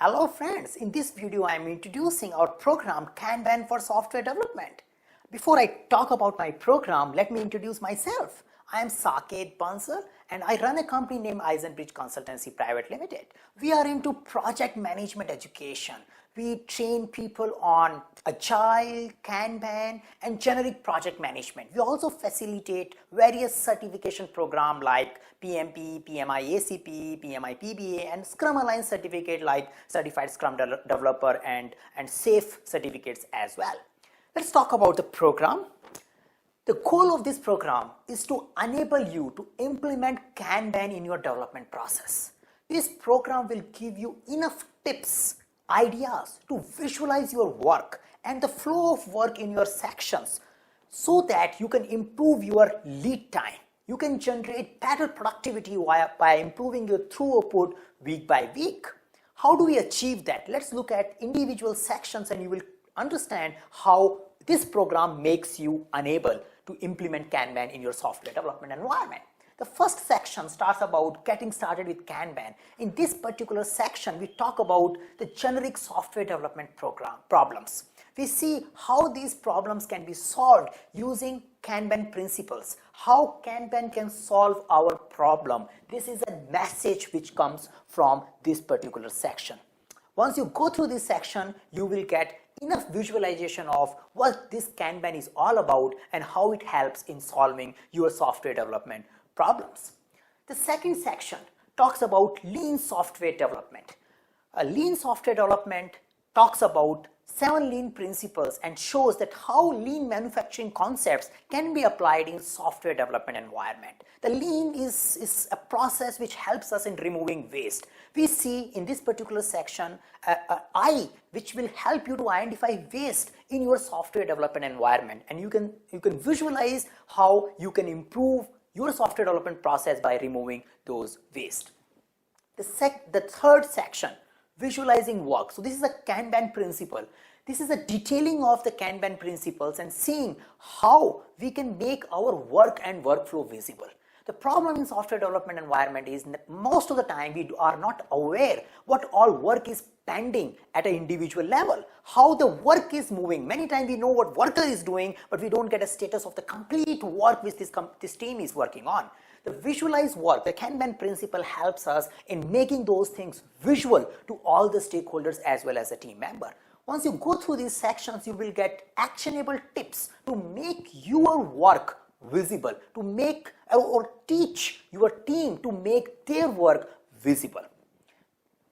Hello friends, in this video I am introducing our program Kanban for software development. Before I talk about my program, let me introduce myself. I am Saket Bansal and I run a company named Eisenbridge Consultancy Private Limited. We are into project management education. We train people on Agile, Kanban and generic project management. We also facilitate various certification programs like PMP, PMI ACP, PMI PBA and Scrum Alliance certificate like Certified Scrum Developer and SAFe certificates as well. Let's talk about the program. The goal of this program is to enable you to implement Kanban in your development process. This program will give you enough tips, ideas to visualize your work and the flow of work in your sections so that you can improve your lead time. You can generate better productivity by improving your throughput week by week. How do we achieve that? Let's look at individual sections and you will understand how this program makes you enable to implement Kanban in your software development environment. The first section starts about getting started with Kanban. In this particular section, we talk about the generic software development problems. We see how these problems can be solved using Kanban principles, how Kanban can solve our problem. This is a message which comes from this particular section. Once you go through this section, you will get enough visualization of what this Kanban is all about and how it helps in solving your software development problems. The second section talks about lean software development. Lean software development talks about 7 lean principles and shows that how lean manufacturing concepts can be applied in software development environment. The lean is a process which helps us in removing waste. We see in this particular section an eye which will help you to identify waste in your software development environment, and you can visualize how you can improve your software development process by removing those waste. The third section, visualizing work. So this is a Kanban principle. This is a detailing of the Kanban principles and seeing how we can make our work and workflow visible. The problem in software development environment is most of the time we are not aware what all work is pending at an individual level, how the work is moving. Many times we know what worker is doing, but we don't get a status of the complete work which this team is working on. The visualized work, the Kanban principle helps us in making those things visual to all the stakeholders as well as a team member. Once you go through these sections, you will get actionable tips to make your work visible, to make or teach your team to make their work visible.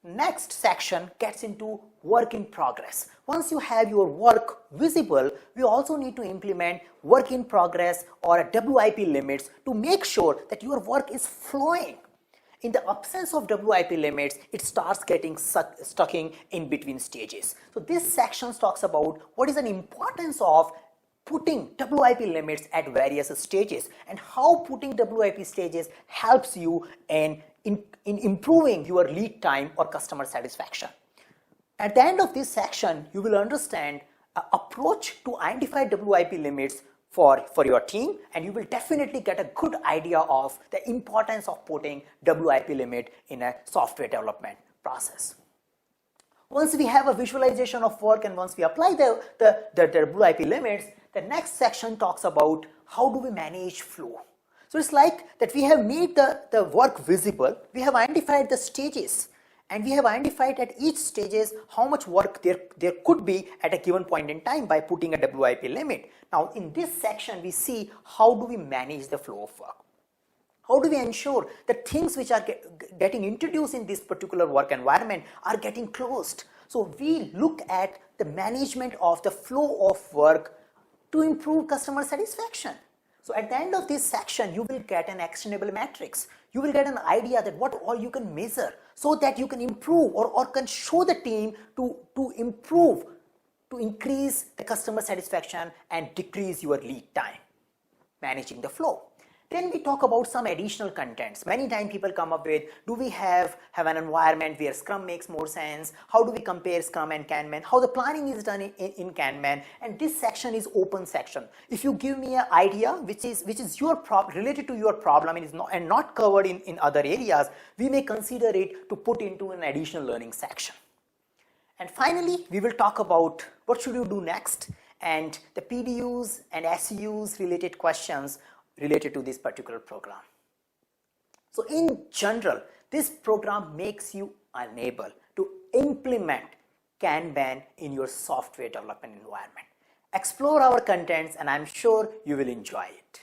Next section gets into work in progress. Once you have your work visible, we also need to implement work in progress or WIP limits to make sure that your work is flowing. In the absence of WIP limits, it starts getting stuck in between stages. So this section talks about what is the importance of putting WIP limits at various stages and how putting WIP stages helps you in improving your lead time or customer satisfaction. At the end of this section, you will understand an approach to identify WIP limits for your team, and you will definitely get a good idea of the importance of putting WIP limit in a software development process. Once we have a visualization of work and once we apply the WIP limits, the next section talks about how do we manage flow. So it's like that we have made the work visible, we have identified the stages, and we have identified at each stages how much work there could be at a given point in time by putting a WIP limit. Now in this section we see how do we manage the flow of work. How do we ensure that things which are getting introduced in this particular work environment are getting closed? So we look at the management of the flow of work to improve customer satisfaction. So at the end of this section, you will get an actionable matrix. You will get an idea that what all you can measure so that you can improve or can show the team to improve, to increase the customer satisfaction and decrease your lead time, managing the flow. Then we talk about some additional contents. Many times people come up with, do we have an environment where Scrum makes more sense? How do we compare Scrum and Kanban? How the planning is done in Kanban? And this section is open section. If you give me an idea which is related to your problem and not covered in other areas, we may consider it to put into an additional learning section. And finally, we will talk about what should you do next and the PDUs and SUs related questions related to this particular program. So in general, this program makes you unable to implement Kanban in your software development environment. Explore our contents and I'm sure you will enjoy it.